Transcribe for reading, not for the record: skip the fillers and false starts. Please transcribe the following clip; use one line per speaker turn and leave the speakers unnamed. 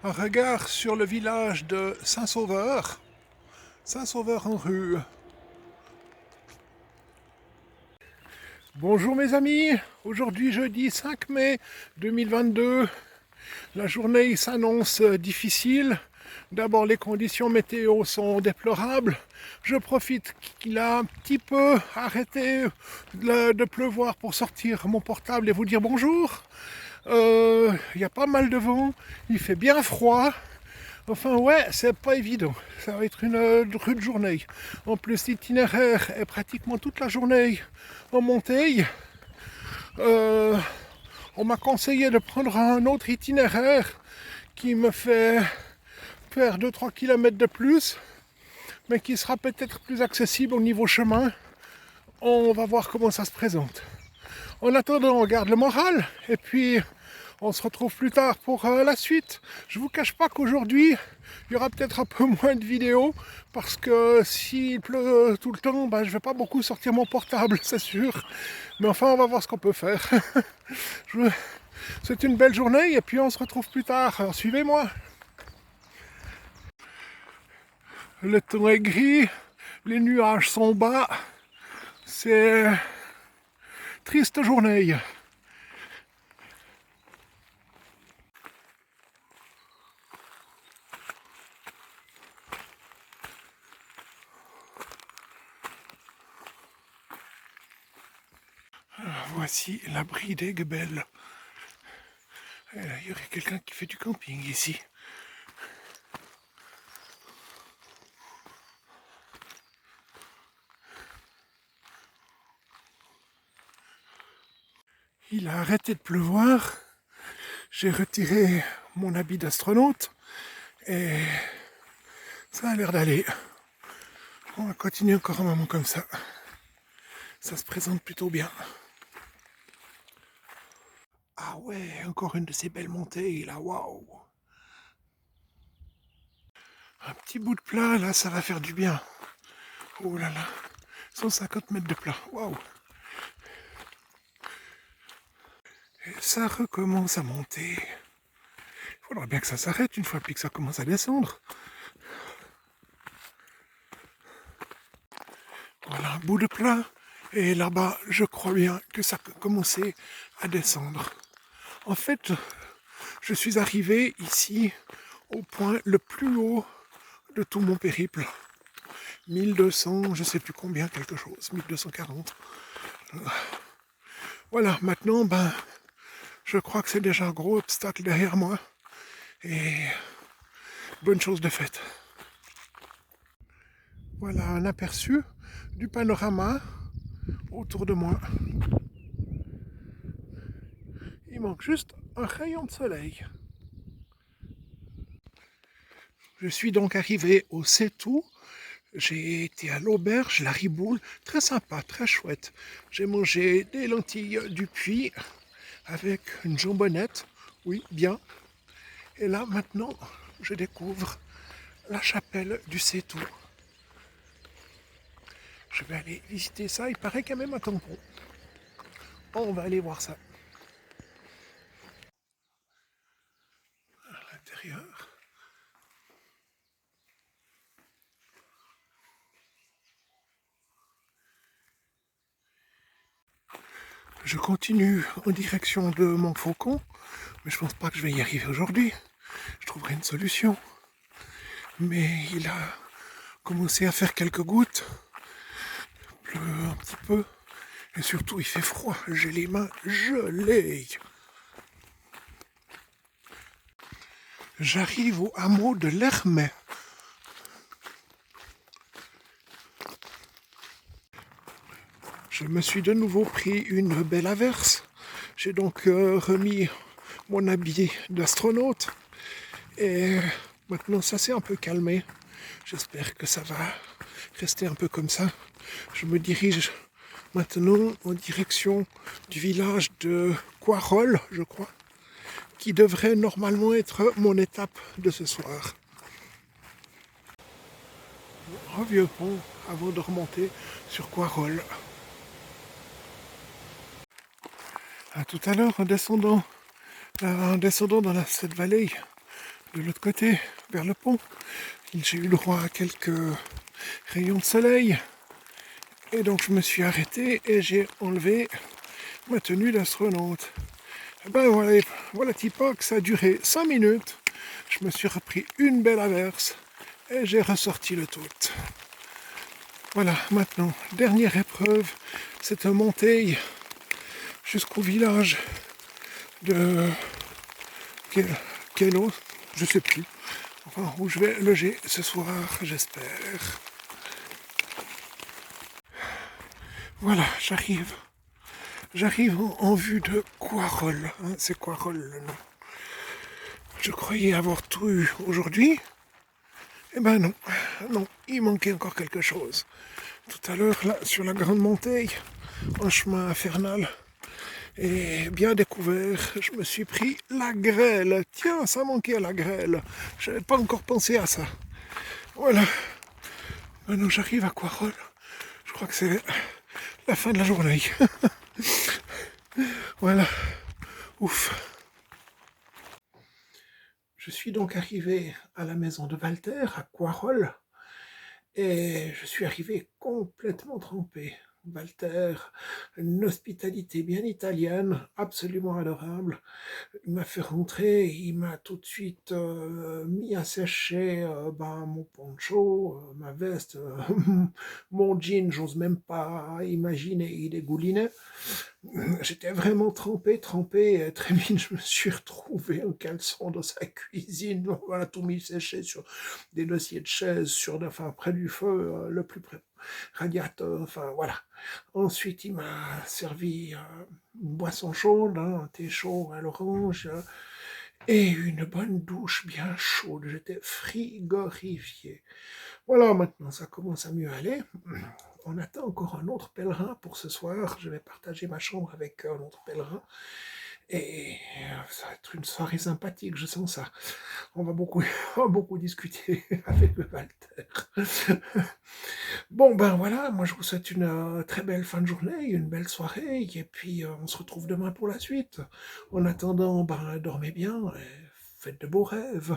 Un regard sur le village de Saint-Sauveur, Saint-Sauveur-en-Rue. Bonjour mes amis, aujourd'hui jeudi 5 mai 2022, la journée s'annonce difficile. D'abord les conditions météo sont déplorables. Je profite qu'il a un petit peu arrêté de pleuvoir pour sortir mon portable et vous dire bonjour. Il y a pas mal de vent, il fait bien froid. Enfin ouais, c'est pas évident. Ça va être une rude journée. En plus, l'itinéraire est pratiquement toute la journée en montée. On m'a conseillé de prendre un autre itinéraire qui me fait faire 2-3 km de plus, mais qui sera peut-être plus accessible au niveau chemin. On va voir comment ça se présente. En attendant, on garde le moral et puis on se retrouve plus tard pour la suite. Je vous cache pas qu'aujourd'hui, il y aura peut-être un peu moins de vidéos parce que s'il pleut tout le temps, je vais pas beaucoup sortir mon portable, c'est sûr. Mais enfin, on va voir ce qu'on peut faire. C'est une belle journée et puis on se retrouve plus tard. Alors, suivez-moi. Le temps est gris, les nuages sont bas. C'est triste journée. Voici l'abri des Gebel. Il y aurait quelqu'un qui fait du camping ici. Il a arrêté de pleuvoir. J'ai retiré mon habit d'astronaute et ça a l'air d'aller. On va continuer encore un moment comme ça. Ça se présente plutôt bien. Ah ouais, encore une de ces belles montées là, waouh! Un petit bout de plat là, ça va faire du bien. Oh là là, 150 mètres de plat, waouh! Et ça recommence à monter. Il faudra bien que ça s'arrête une fois puis que ça commence à descendre. Voilà, un bout de plat. Et là-bas, je crois bien que ça peut commencer à descendre. En fait, je suis arrivé ici au point le plus haut de tout mon périple. 1200, je sais plus combien, quelque chose, 1240. Voilà, maintenant, je crois que c'est déjà un gros obstacle derrière moi. Et bonne chose de faite. Voilà un aperçu du panorama autour de moi. Il manque juste un rayon de soleil. Je suis donc arrivé au Setou. J'ai été à l'auberge, la Riboule, très sympa, très chouette. J'ai mangé des lentilles du Puy avec une jambonnette, oui, bien. Et là, maintenant, je découvre la chapelle du Setou. Je vais aller visiter ça, il paraît qu'il y a même un tampon. On va aller voir ça. À l'intérieur. Je continue en direction de Montfaucon, mais je pense pas que je vais y arriver aujourd'hui. Je trouverai une solution. Mais il a commencé à faire quelques gouttes. Il pleut un petit peu. Et surtout, il fait froid. J'ai les mains gelées. J'arrive au hameau de l'Hermet. Je me suis de nouveau pris une belle averse. J'ai donc remis mon habit d'astronaute. Et maintenant, ça s'est un peu calmé. J'espère que ça va rester un peu comme ça. Je me dirige maintenant en direction du village de Quarol, je crois, qui devrait normalement être mon étape de ce soir. Un vieux pont avant de remonter sur Quarol. À tout à l'heure en descendant dans cette vallée de l'autre côté, vers le pont. J'ai eu le droit à quelques rayons de soleil. Et donc je me suis arrêté et j'ai enlevé ma tenue d'astronaute. Et ben voilà Tipoc, ça a duré 5 minutes. Je me suis repris une belle averse et j'ai ressorti le tout. Voilà, maintenant, dernière épreuve, cette montée jusqu'au village de Kelo, je sais plus, enfin où je vais loger ce soir, j'espère. Voilà, j'arrive en vue de Quarol, hein, c'est Quarol le nom. Je croyais avoir tout eu aujourd'hui, eh ben non, non, il manquait encore quelque chose. Tout à l'heure, là, sur la grande montée, un chemin infernal, et bien découvert, je me suis pris la grêle. Tiens, ça manquait à la grêle. Je n'avais pas encore pensé à ça. Voilà. Maintenant, j'arrive à Quarol. Je crois que c'est la fin de la journée. Voilà. Ouf. Je suis donc arrivé à la maison de Walter, à Quarol, et je suis arrivé complètement trempé. Walter, une hospitalité bien italienne, absolument adorable. Il m'a fait rentrer, il m'a tout de suite mis à sécher mon poncho, ma veste, mon jean, j'ose même pas imaginer, il dégoulinait. J'étais vraiment trempé, et très vite je me suis retrouvé en caleçon dans sa cuisine, voilà, tout mis séché sur des dossiers de chaises, enfin près du feu, le plus près radiateur, enfin voilà. Ensuite il m'a servi une boisson chaude, hein, un thé chaud à l'orange, et une bonne douche bien chaude, j'étais frigorifié. Voilà, maintenant ça commence à mieux aller. On attend encore un autre pèlerin pour ce soir. Je vais partager ma chambre avec un autre pèlerin. Et ça va être une soirée sympathique, je sens ça. On va beaucoup, beaucoup discuter avec le Walter. Bon, ben voilà, moi je vous souhaite une très belle fin de journée, une belle soirée, et puis on se retrouve demain pour la suite. En attendant, ben dormez bien, et faites de beaux rêves.